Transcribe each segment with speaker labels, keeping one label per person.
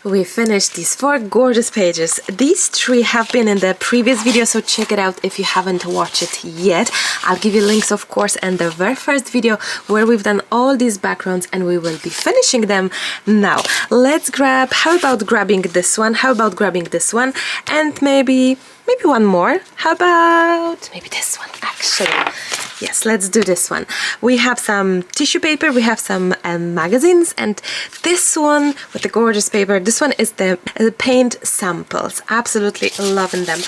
Speaker 1: We finished these 4 gorgeous pages. These 3 have been in the previous video, so check it out if you haven't watched it yet. I'll give you links, of course, in the very first video where we've done all these backgrounds and we will be finishing them now. Let's grab, how about grabbing this one? How about grabbing this one? And maybe one more. How about maybe this one, actually? Yes, let's do this one. We have some tissue paper, we have some magazines, and this one with the gorgeous paper, this one is the paint samples. Absolutely loving them.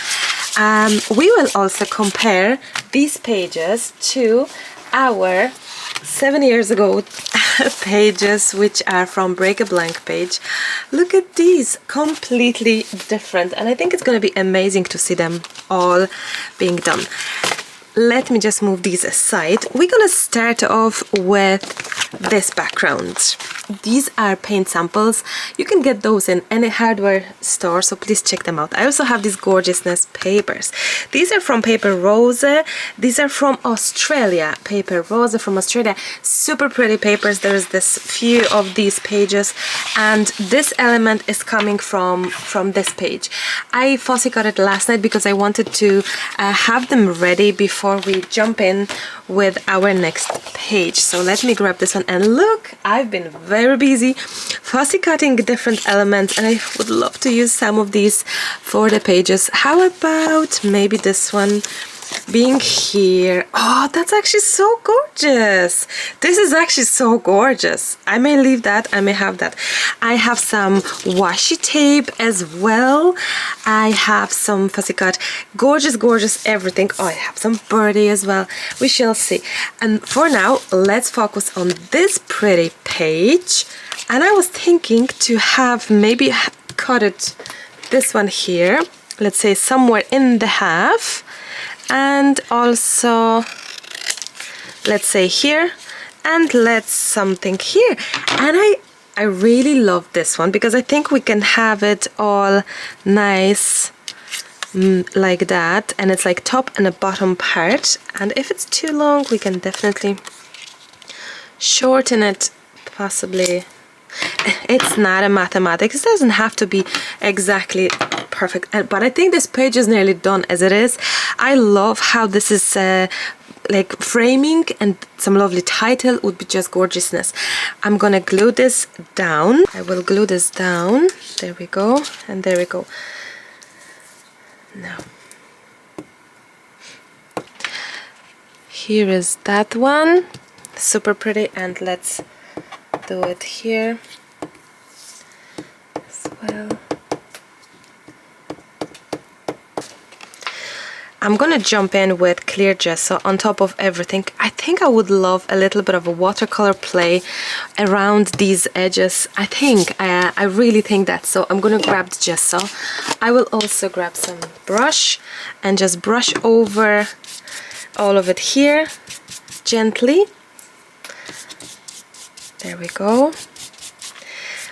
Speaker 1: We will also compare these pages to our 7 years ago pages, which are from Break a Blank page. Look at these, completely different, and I think it's going to be amazing to see them all being done. Let me just move these aside. We're gonna start off with this background. These are paint samples. You can get those in any hardware store, so please check them out. I also have these gorgeousness papers. These are from Paper Rose. These are from Australia. Paper Rose from Australia. Super pretty papers. There's this few of these pages, and this element is coming from this page. I fussy cut it last night because I wanted to have them ready before we jump in with our next page. So let me grab this one, and look, I've been very busy fussy cutting different elements, and I would love to use some of these for the pages. How about maybe this one being here? Oh, that's actually so gorgeous. This is actually so gorgeous. I may leave that, I may have that. I have some washi tape as well. I have some fussy cut, gorgeous everything. Oh, I have some birdie as well. We shall see. And for now, let's focus on this pretty page. And I was thinking to have maybe cut it, this one here, let's say somewhere in the half, and also let's say here, and let's something here. And I really love this one because I think we can have it all nice like that, and it's like top and a bottom part, and if it's too long we can definitely shorten it, possibly. It's not a mathematics, it doesn't have to be exactly perfect, but I think this page is nearly done as it is. I love how this is like framing, and some lovely title would be just gorgeousness. I'm gonna glue this down. I will glue this down. There we go, and there we go. Now here is that one, super pretty, and let's do it here as well. I'm gonna jump in with clear gesso on top of everything. I think I would love a little bit of a watercolor play around these edges. I really think that, so I'm gonna grab the gesso. I will also grab some brush and just brush over all of it here gently. There we go.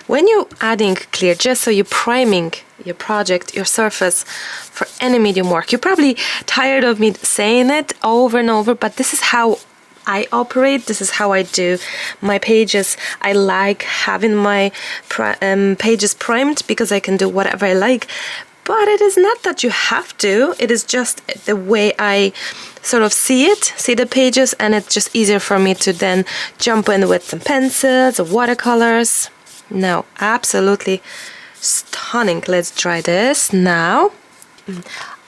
Speaker 1: When you're adding clear gesso, you're priming your project, your surface for any medium work. You're probably tired of me saying it over and over, but this is how I operate. This is how I do my pages. I like having my pages primed because I can do whatever I like, but it is not that you have to. It is just the way I sort of see the pages, and it's just easier for me to then jump in with some pencils or watercolors. No, absolutely stunning. Let's try this now.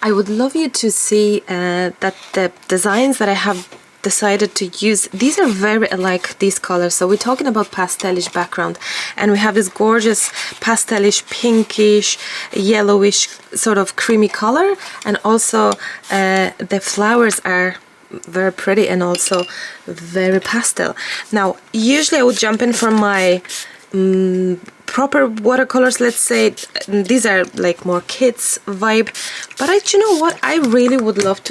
Speaker 1: I would love you to see that the designs that I have decided to use, these are very alike, these colors. So we're talking about pastelish background, and we have this gorgeous pastelish, pinkish, yellowish sort of creamy color, and also the flowers are very pretty and also very pastel. Now usually I would jump in from my proper watercolors, let's say. These are like more kids vibe, but you know what, I really would love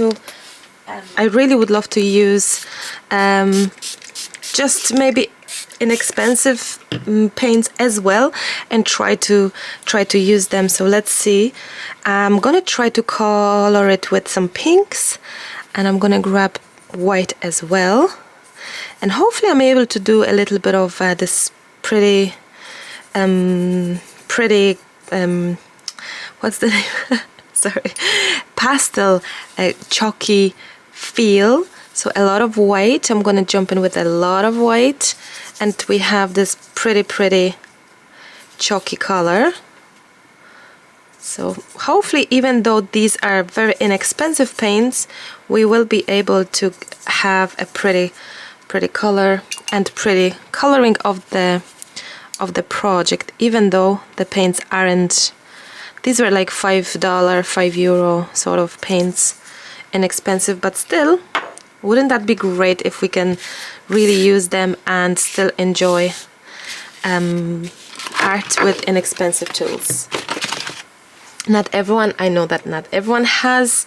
Speaker 1: to use just maybe inexpensive paints as well, and try to use them. So let's see, I'm gonna try to color it with some pinks, and I'm gonna grab white as well, and hopefully I'm able to do a little bit of this pretty pretty what's the name? Sorry, pastel chalky feel. So a lot of white. I'm gonna jump in with a lot of white, and we have this pretty chalky color. So hopefully, even though these are very inexpensive paints, we will be able to have a pretty color and pretty coloring of the project, even though the paints aren't, these were like $5, €5 sort of paints, inexpensive, but still, wouldn't that be great if we can really use them and still enjoy art with inexpensive tools? Not everyone, I know that not everyone has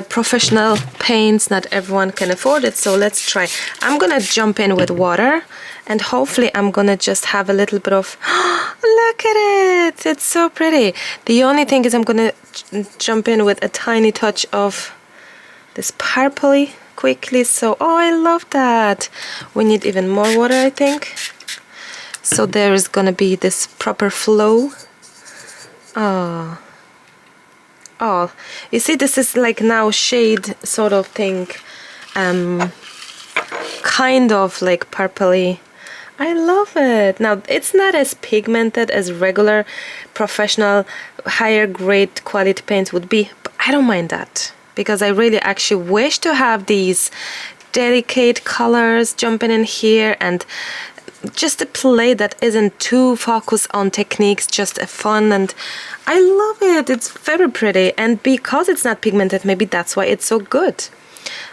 Speaker 1: professional paints, not everyone can afford it, so let's try. I'm gonna jump in with water, and hopefully I'm gonna just have a little bit of, look at it, it's so pretty. The only thing is I'm gonna jump in with a tiny touch of this purpley quickly. So, oh, I love that. We need even more water, I think. So there is gonna be this proper flow. Oh, you see, this is like now shade sort of thing, kind of like purpley. I love it. Now, it's not as pigmented as regular professional higher grade quality paints would be, but I don't mind that, because I really actually wish to have these delicate colors jumping in here, and just a play that isn't too focused on techniques, just a fun, and I love it. It's very pretty, and because it's not pigmented, maybe that's why it's so good.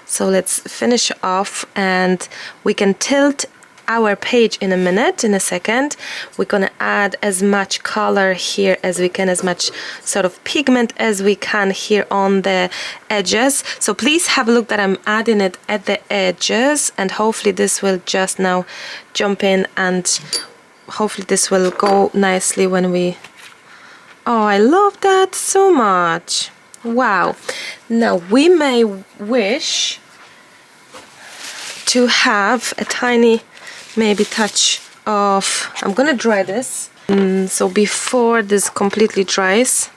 Speaker 1: So let's finish off, and we can tilt our page in a second. We're gonna add as much color here as we can, as much sort of pigment as we can here on the edges. So please have a look that I'm adding it at the edges, and hopefully this will just now jump in, and hopefully this will go nicely when we, oh, I love that so much. Wow. Now we may wish to have a tiny maybe touch of, I'm gonna dry this, so before this completely dries,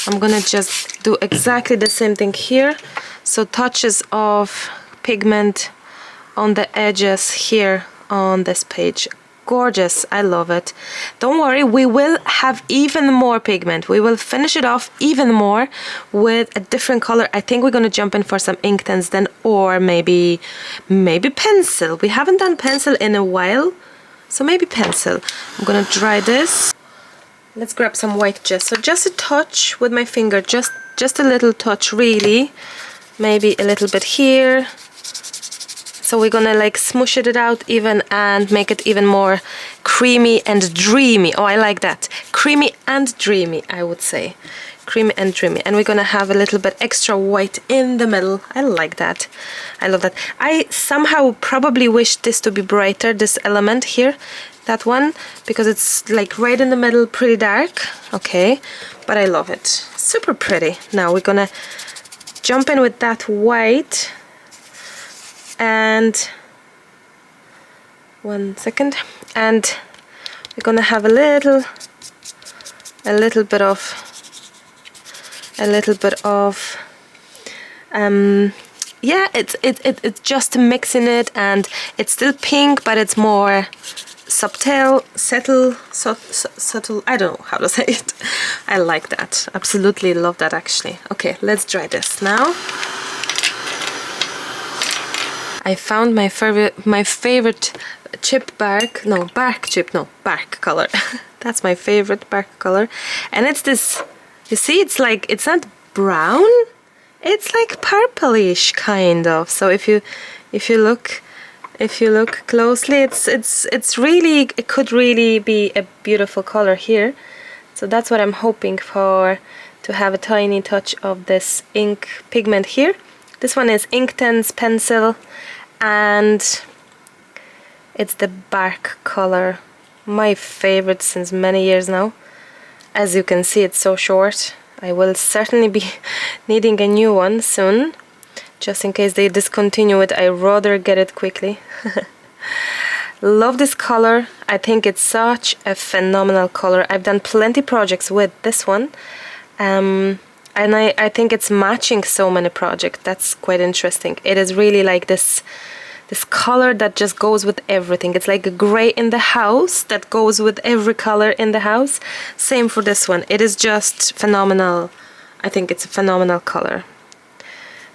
Speaker 1: I'm gonna just do exactly the same thing here. So touches of pigment on the edges here on this page. Gorgeous, I love it. Don't worry, we will have even more pigment. We will finish it off even more with a different color. I think we're gonna jump in for some Inktense then, or maybe pencil. We haven't done pencil in a while, so maybe pencil. I'm gonna dry this. Let's grab some white just. So just a touch with my finger, just a little touch, really. Maybe a little bit here. So we're gonna like smoosh it out even and make it even more creamy and dreamy. Oh, I like that. Creamy and dreamy, I would say. Creamy and dreamy. And we're gonna have a little bit extra white in the middle. I like that. I love that. I somehow probably wish this to be brighter, this element here, that one, because it's like right in the middle, pretty dark. Okay, but I love it. Super pretty. Now we're gonna jump in with that white. And 1 second, and we're gonna have a little bit of yeah, it's just mixing it, and it's still pink, but it's more subtle, I don't know how to say it. I like that. Absolutely love that, actually. Okay, let's dry this now. I found my favorite bark color. That's my favorite bark color, and it's this. You see, it's like, it's not brown. It's like purplish kind of. So if you look closely, it's really, it could really be a beautiful color here. So that's what I'm hoping for, to have a tiny touch of this ink pigment here. This one is Inktense Pencil, and it's the bark color, my favorite since many years now. As you can see, it's so short. I will certainly be needing a new one soon, just in case they discontinue it. I rather get it quickly. Love this color. I think it's such a phenomenal color. I've done plenty projects with this one. And I think it's matching so many projects. That's quite interesting. It is really like this color that just goes with everything. It's like a gray in the house that goes with every color in the house. Same for this one. It is just phenomenal. I think it's a phenomenal color.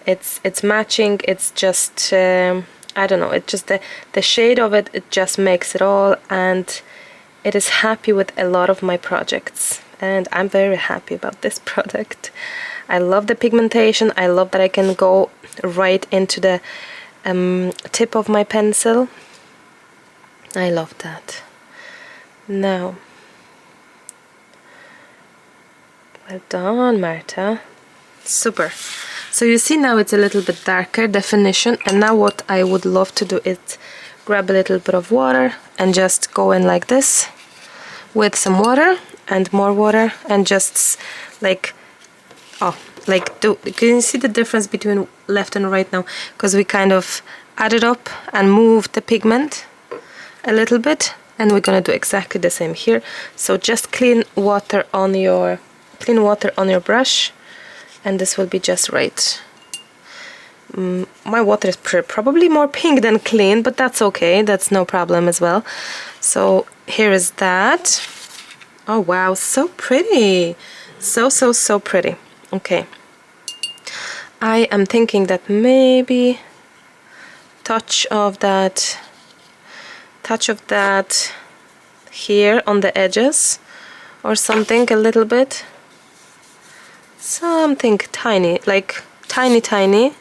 Speaker 1: It's matching. It's just I don't know. It's just the shade of it. It just makes it all, and it is happy with a lot of my projects. And I'm very happy about this product. I love the pigmentation. I love that I can go right into the tip of my pencil. I love that. Now, well done, Marta. Super. So you see now it's a little bit darker definition, and now what I would love to do is grab a little bit of water and just go in like this with some water and more water, and just like, can you see the difference between left and right now? Because we kind of added up and moved the pigment a little bit, and we're gonna do exactly the same here. So just clean water on your brush, and this will be just right. My water is probably more pink than clean, but that's okay. That's no problem as well. So here is that. Oh wow, so pretty. So pretty. Okay. I am thinking that maybe touch of that here on the edges or something, a little bit. Something tiny, like tiny,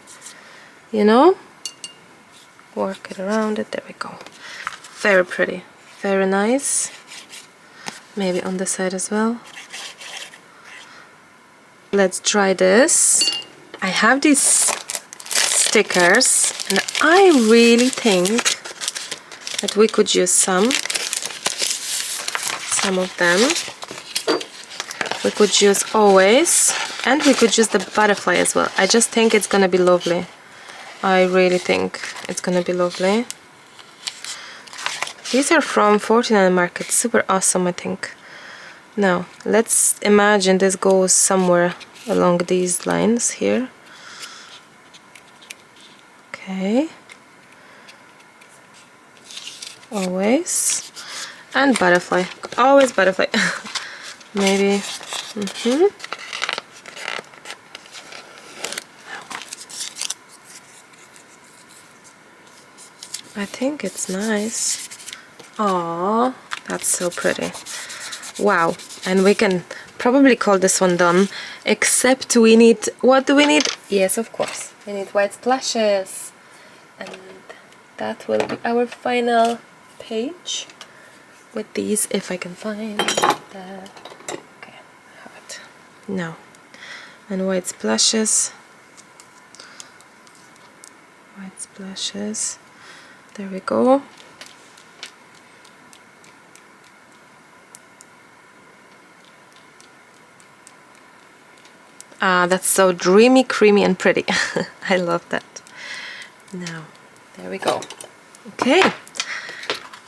Speaker 1: you know? Work it around it. There we go. Very pretty. Very nice. Maybe on the side as well. Let's try this. I have these stickers, and I really think that we could use some of them. We could use always, and we could use the butterfly as well. I just think it's gonna be lovely. I really think it's gonna be lovely. These are from 49 Market, super awesome, I think. Now, let's imagine this goes somewhere along these lines here. Okay. Always. And butterfly. Always butterfly. Maybe. I think it's nice. Aww, that's so pretty. Wow, and we can probably call this one done, except we need, what do we need? Yes, of course, we need white splashes, and that will be our final page with these, if I can find the, okay, I have it now, and white splashes, there we go. Ah, that's so dreamy, creamy, and pretty. I love that. Now, there we go. Okay,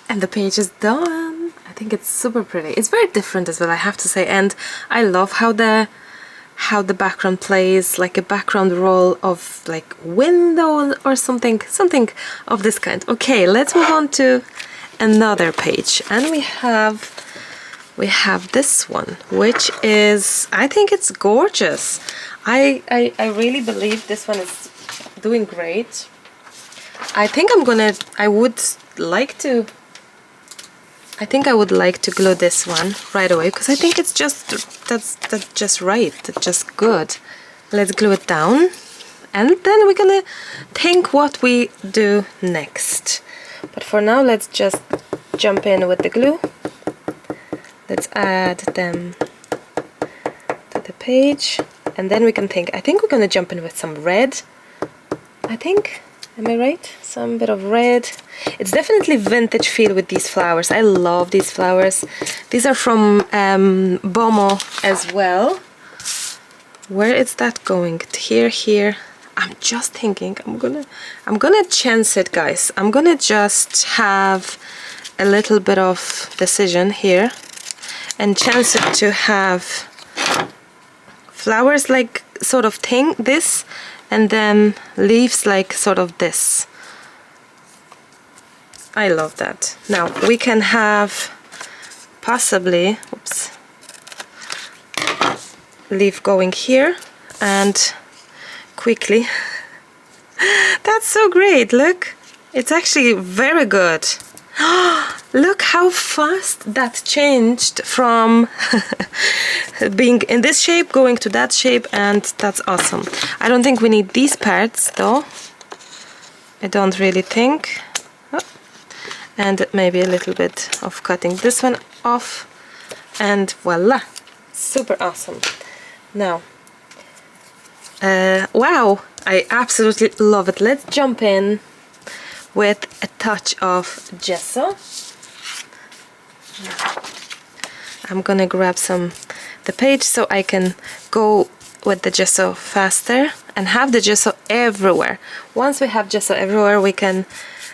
Speaker 1: and the page is done. I think it's super pretty. It's very different as well, I have to say, and I love how the background plays, like a background roll of like window or something of this kind. Okay, let's move on to another page, and we have this one, which is, I think it's gorgeous. I really believe this one is doing great. I think I would like to glue this one right away, because I think it's just, that's just right, that's just good. Let's glue it down, and then we're gonna think what we do next. But for now, let's just jump in with the glue. Let's add them to the page, and then we can think. I think we're gonna jump in with some red. I think, am I right? Some bit of red. It's definitely vintage feel with these flowers. I love these flowers. These are from Bomo as well. Where is that going? Here. I'm just thinking. I'm gonna chance it, guys. I'm gonna just have a little bit of decision here and chance it to have flowers like sort of thing, this, and then leaves like sort of this. I love that. Now we can have possibly, oops, leaf going here and quickly. That's so great, look. It's actually very good. Look how fast that changed from being in this shape going to that shape, and that's awesome. I don't think we need these parts though. I don't really think. Oh. And maybe a little bit of cutting this one off, and voila, super awesome. Now, wow, I absolutely love it. Let's jump in with a touch of gesso. I'm gonna grab the page so I can go with the gesso faster and have the gesso everywhere. Once we have gesso everywhere, we can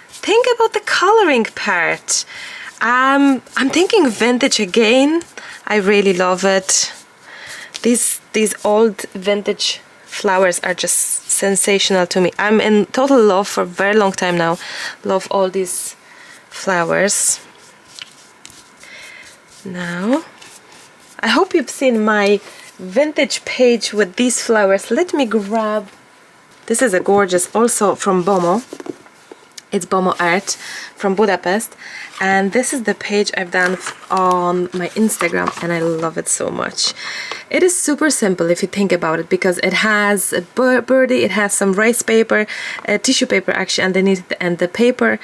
Speaker 1: think about the coloring part. I'm thinking vintage again. I really love it. These old vintage flowers are just sensational to me. I'm in total love for a very long time now. Love all these flowers. Now, I hope you've seen my vintage page with these flowers. Let me grab, this is a gorgeous, also from Bomo. It's BomoArt from Budapest, and this is the page I've done on my Instagram, and I love it so much. It is super simple if you think about it, because it has a birdie, it has some rice paper, tissue paper actually underneath, and the paper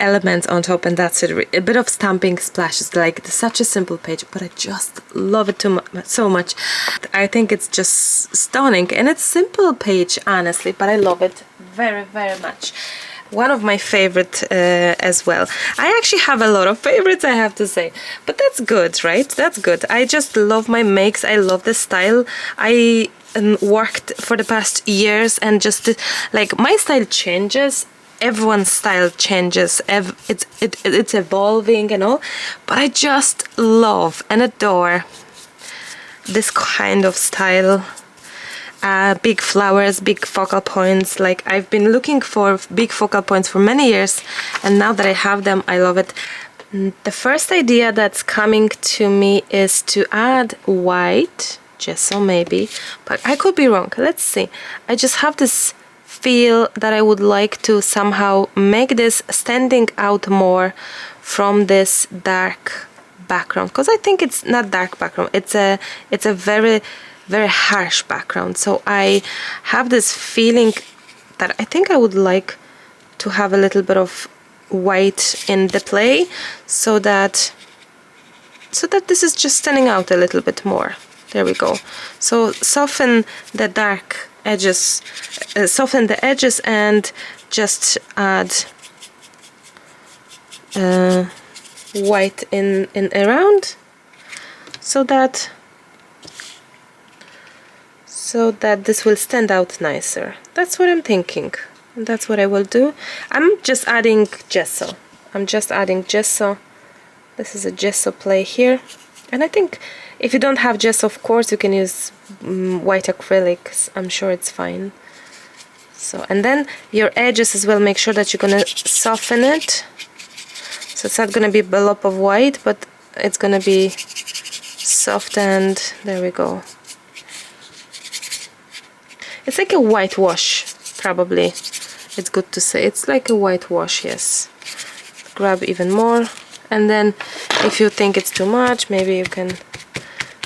Speaker 1: elements on top, and that's it. A bit of stamping splashes, like such a simple page, but I just love it so much. I think it's just stunning, and it's simple page honestly, but I love it very, very much. One of my favorite as well. I actually have a lot of favorites, I have to say, but that's good, right? That's good. I just love my makes. I love the style. I worked for the past years, and just like my style changes, everyone's style changes, it's evolving and all, but I just love and adore this kind of style. Big flowers, big focal points. Like, I've been looking for big focal points for many years, and now that I have them, I love it. The first idea that's coming to me is to add white gesso maybe, but I could be wrong. Let's see. I just have this feel that I would like to somehow make this standing out more from this dark background, because I think it's not dark background, it's a very harsh background. So I have this feeling that I think I would like to have a little bit of white in the play, so that this is just standing out a little bit more. There we go. So soften the dark edges, soften the edges, and just add white in around, so that this will stand out nicer. That's what I'm thinking. That's what I will do. I'm just adding gesso. This is a gesso play here. And I think if you don't have gesso, of course, you can use white acrylics. I'm sure it's fine. So, and then your edges as well, make sure that you're gonna soften it. So it's not gonna be a blob of white, but it's gonna be soft, and there we go. It's like a whitewash, probably. It's good to say. It's like a whitewash, yes. Grab even more. And then if you think it's too much, maybe you can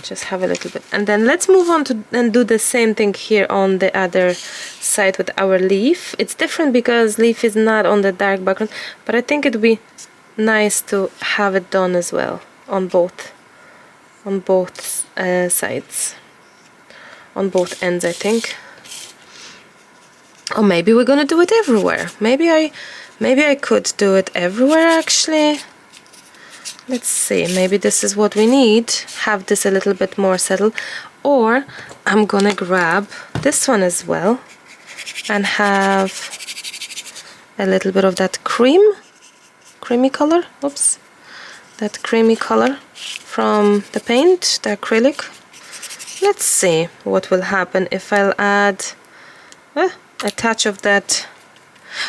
Speaker 1: just have a little bit. And then let's move on to and do the same thing here on the other side with our leaf. It's different because leaf is not on the dark background, but I think it would be nice to have it done as well on both sides. On both ends, I think. Or maybe we're gonna do it everywhere. Maybe I could do it everywhere actually. Let's see, maybe this is what we need. Have this a little bit more settled. Or I'm gonna grab this one as well and have a little bit of that creamy color. Oops, that creamy color from the paint, the acrylic. Let's see what will happen if I'll add a touch of that.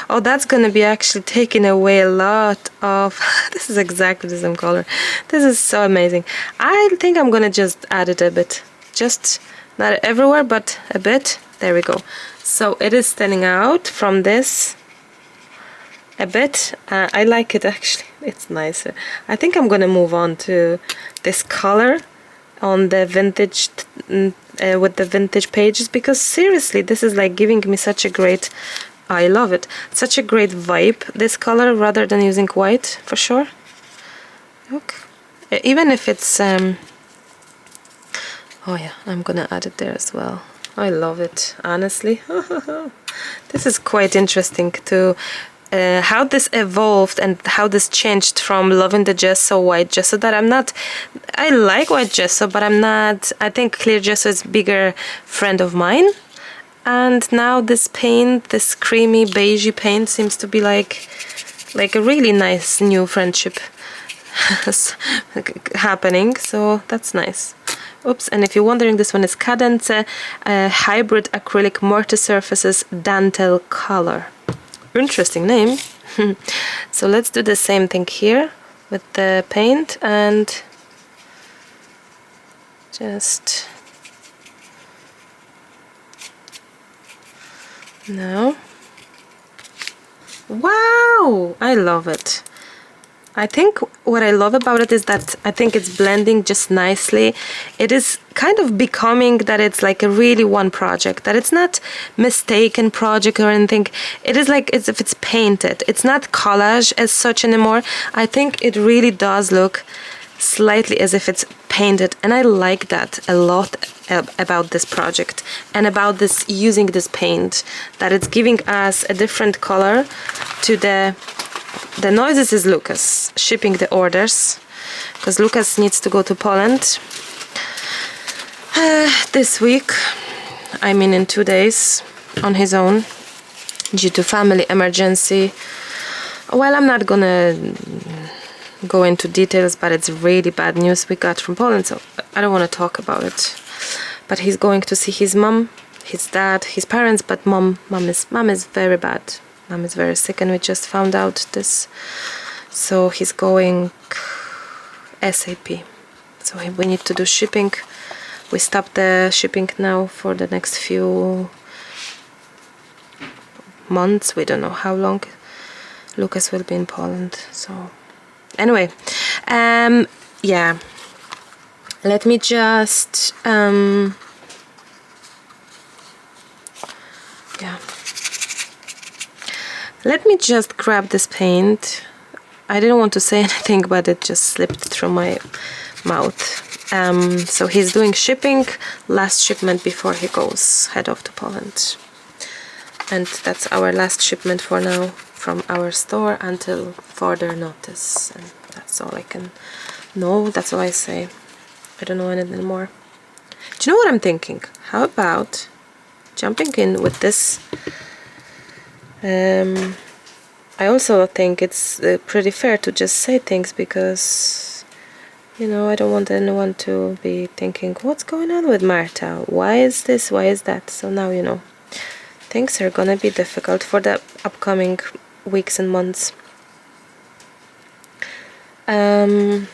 Speaker 1: Oh, that's gonna be actually taking away a lot of this is exactly the same color. This is so amazing. I think I'm gonna just add it a bit, just not everywhere but a bit. There we go. So it is standing out from this a bit. I like it actually, it's nicer. I think I'm gonna move on to this color on the vintage with the vintage pages, because seriously this is like giving me such a great, I love it, such a great vibe, this color, rather than using white, for sure. Look, even if it's oh yeah, I'm gonna add it there as well. I love it, honestly. This is quite interesting to how this evolved and how this changed from loving the gesso, white gesso, that I'm not, I like white gesso, but I'm not, I think clear gesso is a bigger friend of mine. And now this paint, this creamy beigey paint, seems to be like a really nice new friendship happening, so that's nice. Oops, and if you're wondering, this one is Cadence Hybrid Acrylic Multi-Surfaces Dantel Color. Interesting name. So let's do the same thing here with the paint and just now. Wow, I love it. I think what I love about it is that I think it's blending just nicely. It is kind of becoming that it's like a really one project, that it's not mistaken project or anything. It is like as if it's painted. It's not collage as such anymore. I think it really does look slightly as if it's painted, and I like that a lot about this project and about this using this paint, that it's giving us a different color to the noises is Lucas shipping the orders, because Lucas needs to go to Poland this week, I mean in 2 days, on his own due to family emergency. Well, I'm not gonna go into details, but it's really bad news we got from Poland, so I don't want to talk about it. But he's going to see his mom, his dad, his parents, but mom is very bad. Mom is very sick, and we just found out this, so he's going ASAP. So we need to do shipping. We stopped the shipping now for the next few months. We don't know how long Lucas will be in Poland. So anyway, yeah, let me just let me just grab this paint. I didn't want to say anything, but it just slipped through my mouth. So he's doing shipping, last shipment before he goes head off to Poland. And that's our last shipment for now from our store until further notice. And that's all I can know, that's all I say. I don't know anything more. Do you know what I'm thinking? How about jumping in with this? I also think it's pretty fair to just say things, because, you know, I don't want anyone to be thinking, what's going on with Marta? Why is this? Why is that? So now you know. Things are gonna be difficult for the upcoming weeks and months. Yeah.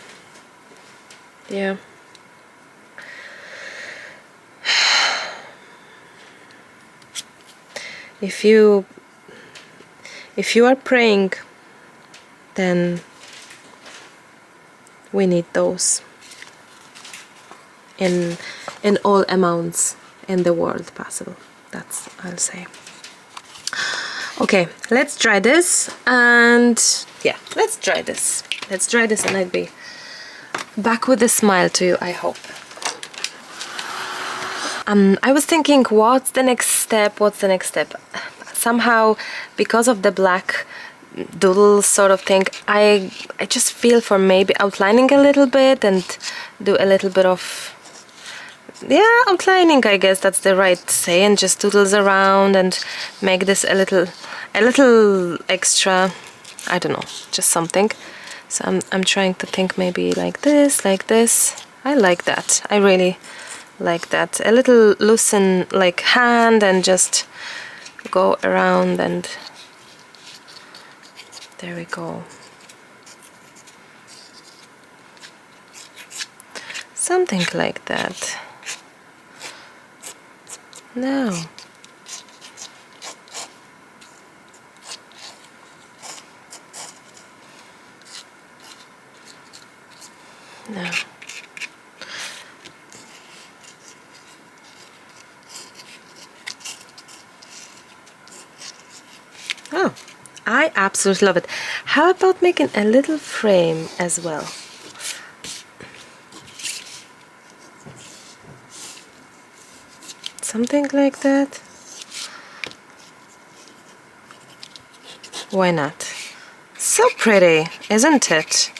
Speaker 1: If you are praying, then we need those in all amounts in the world possible. That's I'll say. Okay, let's try this, and yeah, let's try this. Let's try this, and I'll be back with a smile to you, I hope. I was thinking, what's the next step? What's the next step? Somehow, because of the black doodle sort of thing, I just feel for maybe outlining a little bit and do a little bit of, yeah, outlining, I guess that's the right say, and just doodles around and make this a little extra, I don't know, just something. So I'm trying to think maybe like this, like this. I like that. I really like that. A little loosen like hand and just go around, and there we go. Something like that. No. No. Oh, I absolutely love it. How about making a little frame as well? Something like that. Why not? So pretty, isn't it?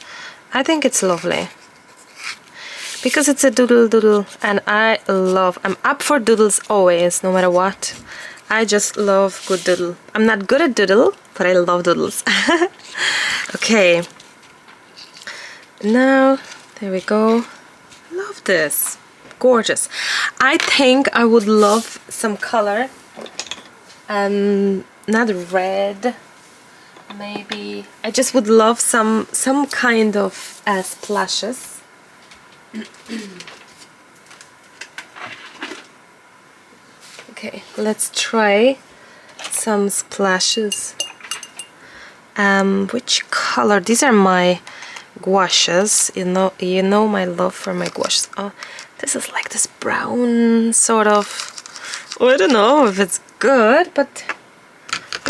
Speaker 1: I think it's lovely. Because it's a doodle, and I'm up for doodles always, no matter what. I just love good doodle. I'm not good at doodle, but I love doodles. Okay. Now, there we go. Love this. Gorgeous. I think I would love some color. Not red. Maybe. I just would love some kind of splashes. Okay, let's try some splashes. Which color? These are my gouaches. You know my love for my gouaches. Oh, this is like this brown sort of. Oh, I don't know if it's good, but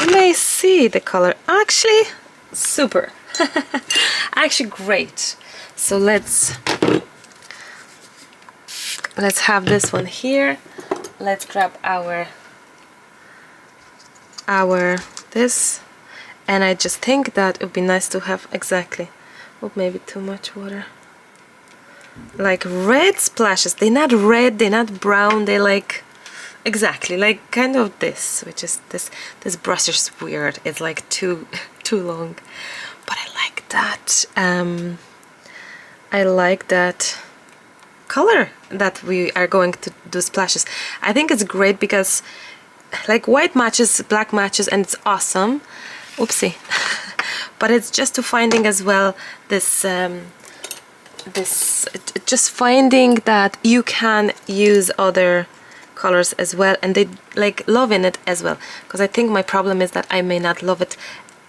Speaker 1: you may see the color. Actually, super. Actually, great. So let's have this one here. Let's grab our this, and I just think that it would be nice to have exactly, oh, maybe too much water, like red splashes. They're not red, they're not brown, they're like exactly like kind of this, which is this brush is weird, it's like too long, but I like that. I like that color that we are going to do splashes. I think it's great because like white matches, black matches, and it's awesome. Oopsie. But it's just to finding as well this just finding that you can use other colors as well, and they like loving it as well, because I think my problem is that I may not love it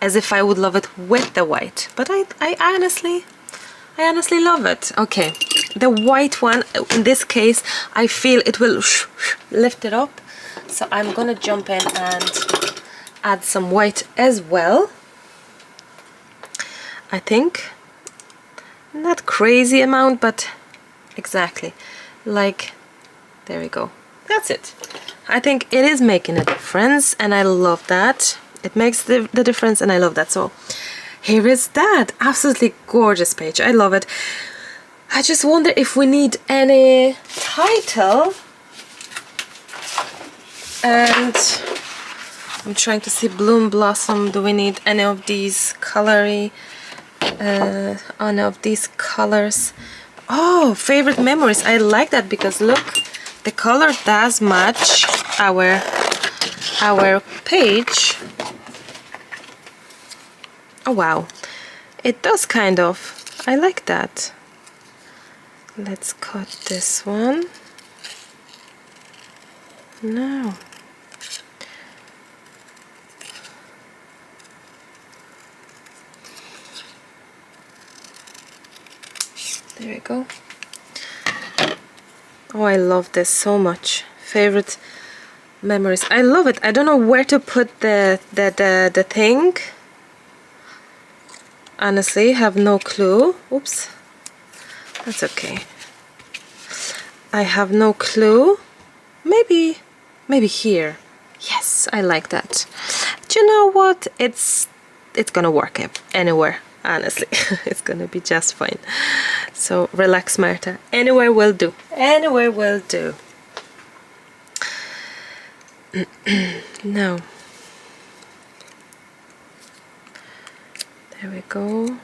Speaker 1: as if I would love it with the white, but I honestly love it. Okay, the white one, in this case, I feel it will lift it up. So I'm gonna jump in and add some white as well. I think not crazy amount, but exactly like, there we go. That's it. I think it is making a difference, and I love that. It makes the difference, and I love that. So here is that absolutely gorgeous page. I love it. I just wonder if we need any title, and I'm trying to see bloom blossom. Do we need any of these colory any of these colors? Oh, favorite memories. I like that because look, the color does match our page. Oh wow, it does kind of. I like that. Let's cut this one. No. There we go. Oh, I love this so much. Favorite memories. I love it. I don't know where to put the thing. Honestly, have no clue. Oops. That's okay. I have no clue. Maybe here. Yes, I like that. Do you know what? It's gonna work anywhere. Honestly, it's gonna be just fine. So relax, Marta. Anywhere will do. Anywhere will do. Now, there we go.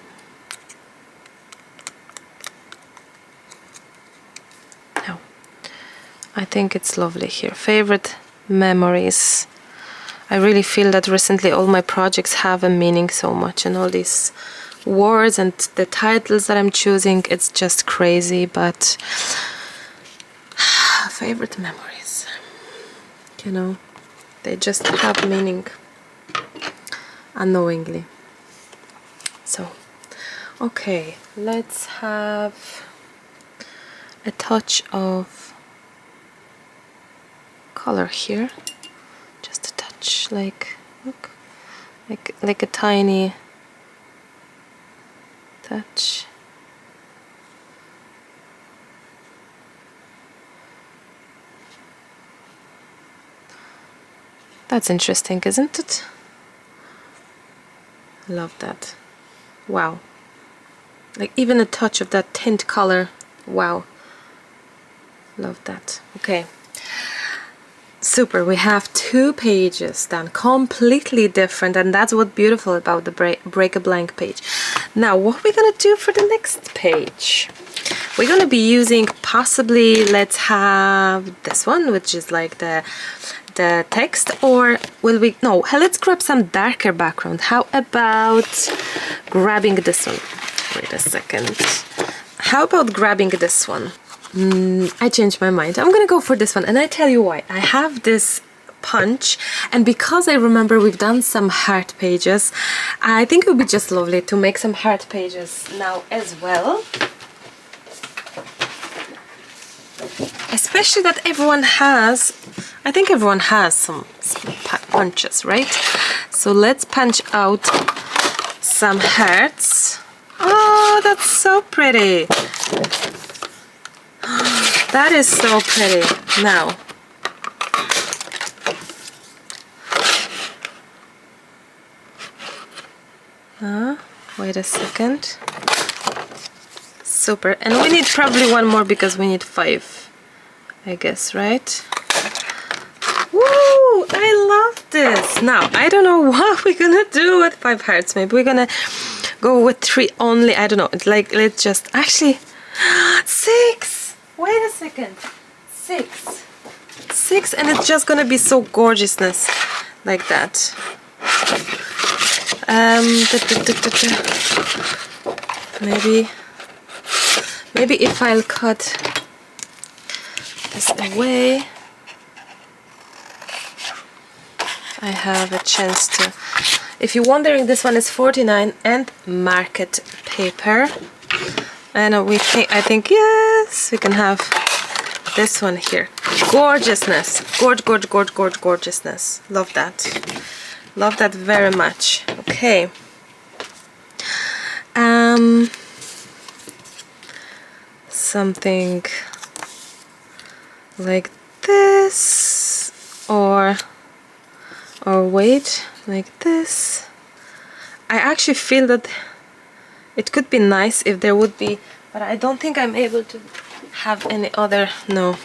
Speaker 1: I think it's lovely here. Favorite memories. I really feel that recently all my projects have a meaning so much, and all these words and the titles that I'm choosing, it's just crazy. But favorite memories, you know, they just have meaning unknowingly. So okay, let's have a touch of color here, just a touch, like look, like a tiny touch. That's interesting, isn't it? Love that. Wow. Like even a touch of that tint color. Wow. Love that. Okay. Super. We have 2 pages done, completely different, and that's what's beautiful about the break a blank page. Now, what we're gonna do for the next page? We're gonna be using possibly, let's have this one, which is like the text, or will we, no, let's grab some darker background. How about grabbing this one? Wait a second. How about grabbing this one? I changed my mind. I'm gonna go for this one, and I tell you why. I have this punch, and because I remember we've done some heart pages, I think it would be just lovely to make some heart pages now as well. Especially that everyone has, I think everyone has some punches, right? So let's punch out some hearts. Oh, that's so pretty. That is so pretty. Now, wait a second. Super. And we need probably one more because we need 5, I guess, right? Woo! I love this. Now, I don't know what we're gonna do with 5 hearts. Maybe we're gonna go with 3 only. I don't know. It's like, let's just, actually, 6! Wait a second. 6, and it's just gonna be so gorgeousness like that. Maybe if I'll cut this away, I have a chance to. If you're wondering, this one is 49 and market paper. And I think yes, we can have this one here. Gorgeousness. Gorgeousness. Love that. Love that very much. Okay. Something like this, or wait, like this. I actually feel that it could be nice if there would be, but I don't think I'm able to have any other. No.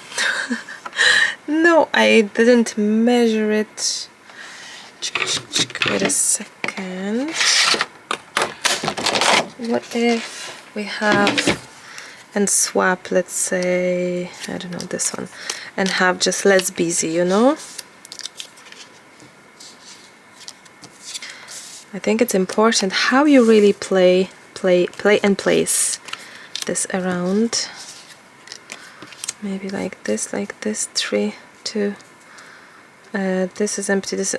Speaker 1: No, I didn't measure it. Wait a second. What if we have and swap, let's say, I don't know, this one, and have just less busy, you know? I think it's important how you really play and place this around. Maybe like this, 3, 2. This is empty. This.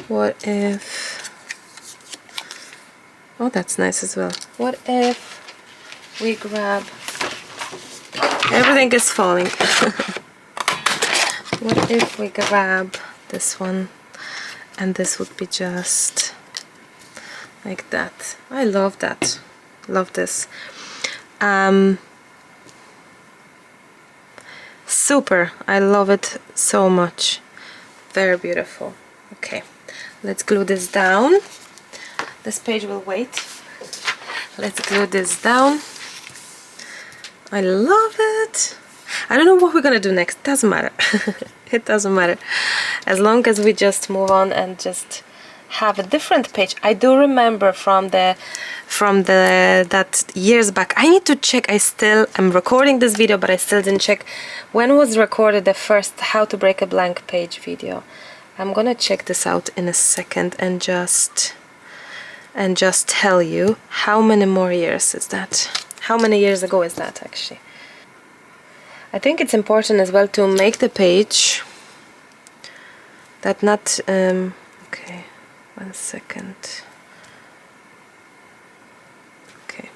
Speaker 1: What if? Oh, that's nice as well. What if we grab? Everything is falling. What if we grab this one, and this would be just like that? I love that. Love this. Super. I love it so much. Very beautiful. Okay, let's glue this down. This page will wait. Let's glue this down. I love it. I don't know what we're gonna do next. Doesn't matter. It doesn't matter. As long as we just move on and just have a different page. I do remember from that years back. I need to check. I'm recording this video, but I still didn't check when was recorded the first how to break a blank page video. I'm gonna check this out in a second and just tell you how many more years is that. How many years ago is that actually? I think it's important as well to make the page that not okay, 1 second. Okay,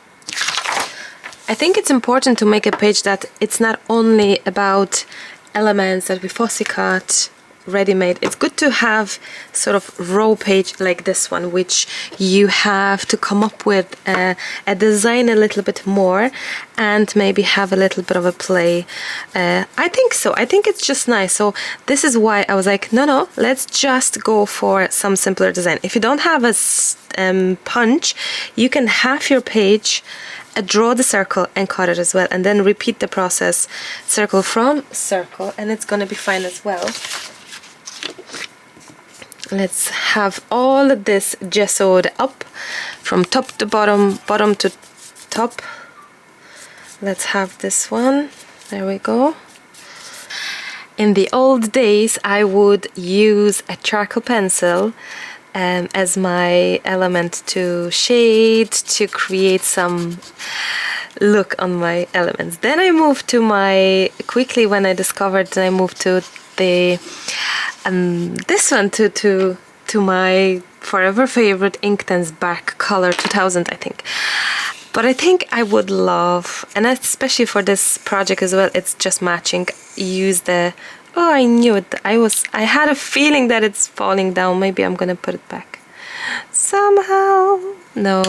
Speaker 1: I think it's important to make a page that it's not only about elements that we fussy cut ready-made. It's good to have sort of raw page like this one, which you have to come up with a design a little bit more and maybe have a little bit of a play. I think so. I think it's just nice. So this is why I was like, no, let's just go for some simpler design. If you don't have a punch, you can have your page, draw the circle and cut it as well, and then repeat the process circle from circle, and it's gonna be fine as well. Let's have all of this gessoed up from top to bottom, bottom to top. Let's have this one. There we go. In the old days, I would use a charcoal pencil as my element to shade, to create some look on my elements. Then I moved to quickly when I discovered, I moved to the this one to my forever favorite Inktense Bark color 2000, I think. But I think I would love, and especially for this project as well, it's just matching. Use the, oh, I knew it. I had a feeling that it's falling down. Maybe I'm gonna put it back somehow. No.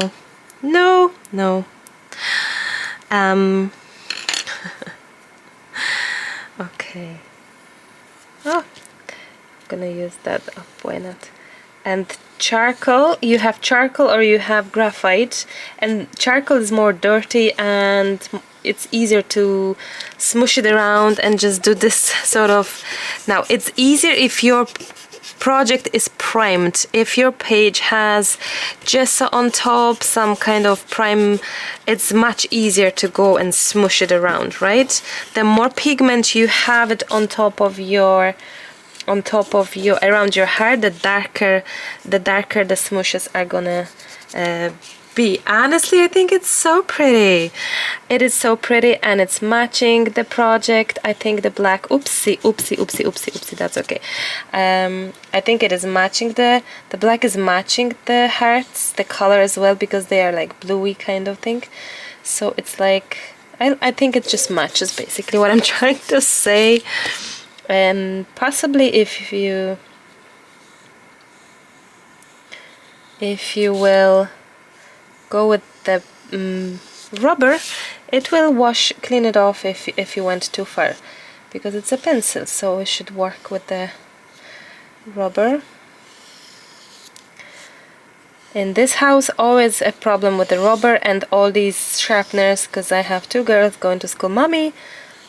Speaker 1: Okay. Oh, I'm gonna use that up. Why not? And charcoal, you have charcoal or you have graphite, and charcoal is more dirty and it's easier to smush it around and just do this sort of. Now it's easier if your project is primed. If your page has gesso on top, some kind of prime, it's much easier to go and smush it around, right? The more pigment you have it on top of your around your hair, the darker the smooshes are gonna be. Honestly, I think it's so pretty. It is so pretty, and it's matching the project. I think the black, oopsie, that's okay. I think it is matching the black is matching the hearts, the color as well, because they are like bluey kind of thing. So it's like, I think it just matches basically what I'm trying to say. And possibly if you will go with the rubber, it will clean it off if you went too far, because it's a pencil, so it should work with the rubber. In this house, always a problem with the rubber and all these sharpeners, because I have 2 girls going to school. Mommy,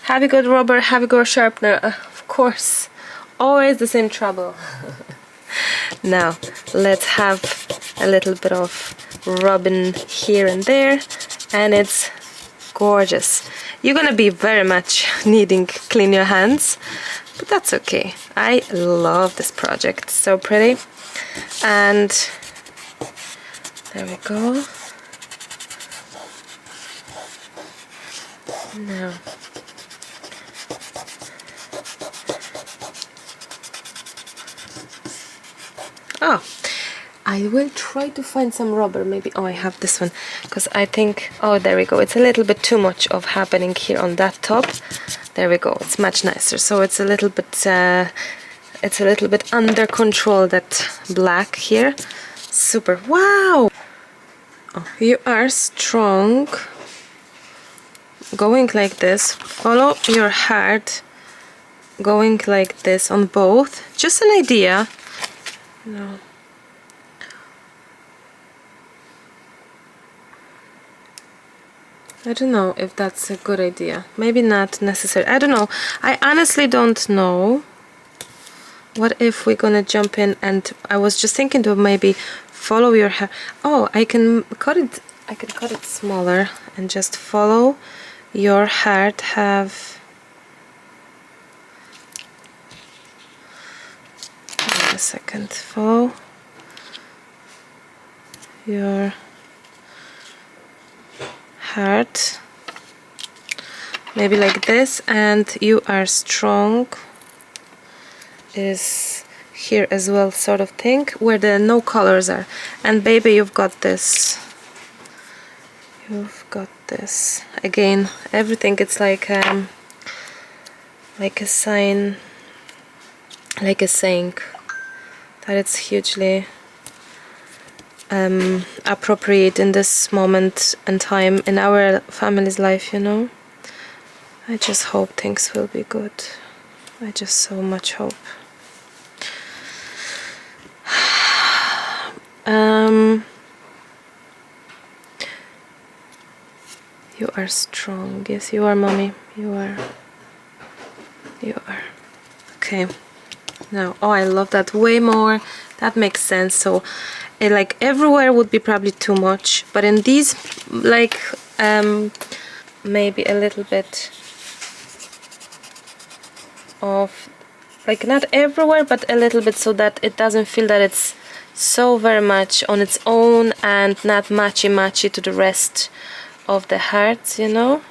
Speaker 1: have you got rubber? Have you got sharpener? Of course, always the same trouble. Now let's have a little bit of rubbing here and there, and it's gorgeous. You're gonna be very much needing to clean your hands, but that's okay. I love this project, so pretty. And there we go. Now I will try to find some rubber, maybe. Oh, I have this one, because I think, oh, there we go. It's a little bit too much of happening here on that top. There we go. It's much nicer. So it's a little bit under control, that black here. Super. Wow. Oh, you are strong. Going like this. Follow your heart. Going like this on both. Just an idea. No. I don't know if that's a good idea. Maybe not necessary. I don't know. I honestly don't know. what if we're gonna jump in, and I was just thinking to maybe follow your hair. Oh, I can cut it smaller and just follow your hair to have, wait a second, follow your heart, maybe like this, and you are strong is here as well, sort of thing, where the no colors are. And baby, you've got this. You've got this. Again, everything, it's like a sign, like a saying that it's hugely appropriate in this moment and time in our family's life, you know. I just hope things will be good. I just so much hope. You are strong. Yes, you are, mommy. You are. Okay. Now, oh, I love that way more. That makes sense. So, like everywhere would be probably too much, but in these, like, maybe a little bit of, like, not everywhere, but a little bit, so that it doesn't feel that it's so very much on its own and not matchy to the rest of the hearts, you know.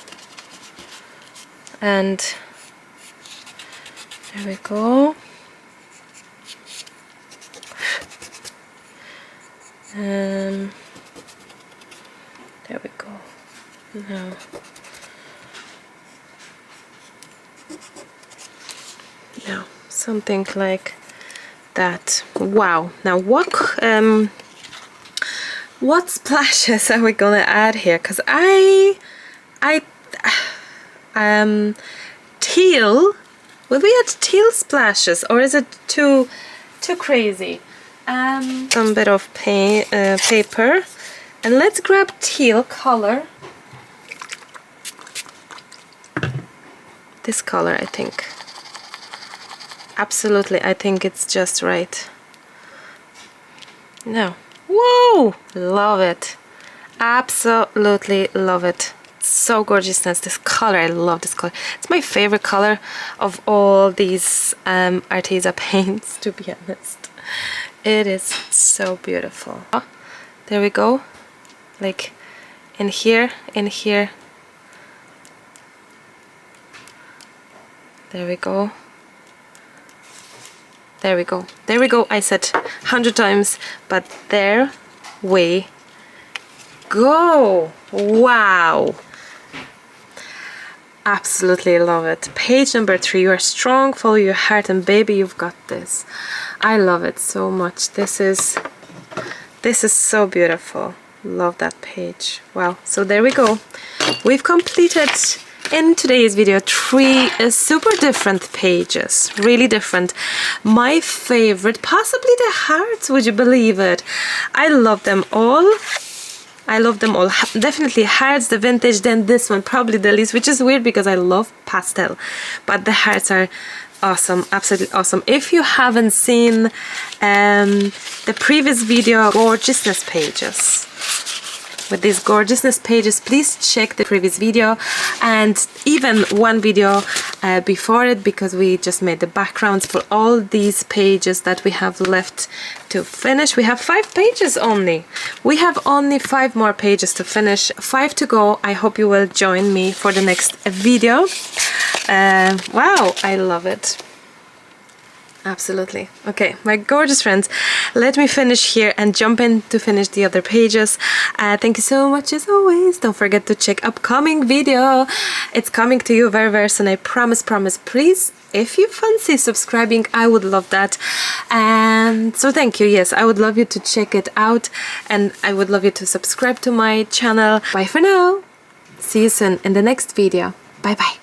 Speaker 1: And there we go. There we go. Now something like that. Wow. Now what splashes are we gonna add here? Because teal. Will we add teal splashes, or is it too crazy? Some bit of paper, and let's grab teal color. This color, I think. Absolutely, I think it's just right. No. Whoa! Love it. Absolutely love it. So gorgeousness. This color, I love this color. It's my favorite color of all these Arteza paints, to be honest. It is so beautiful. There we go. Like in here. There we go. There we go. There we go. I said 100 times, but there we go. Wow. Absolutely love it. Page number 3. You are strong. Follow your heart, and baby, you've got this. I love it so much. This is so beautiful. Love that page. Wow. So there we go. We've completed in today's video 3 super different pages, really different. My favorite, possibly the hearts, would you believe it? I love them all. I love them all. Definitely hearts, the vintage, then this one probably the least, which is weird because I love pastel, but the hearts are awesome, absolutely awesome. If you haven't seen the previous video, gorgeousness pages, with these gorgeousness pages, please check the previous video and even one video before it, because we just made the backgrounds for all these pages that we have left to finish. We have 5 pages only. We have only 5 more pages to finish, 5 to go. I hope you will join me for the next video. Wow, I love it. Absolutely. Okay, my gorgeous friends, let me finish here and jump in to finish the other pages. Thank you so much as always. Don't forget to check upcoming video. It's coming to you very, very soon. I promise. Please, if you fancy subscribing, I would love that. And so thank you. Yes, I would love you to check it out, and I would love you to subscribe to my channel. Bye for now. See you soon in the next video. Bye bye.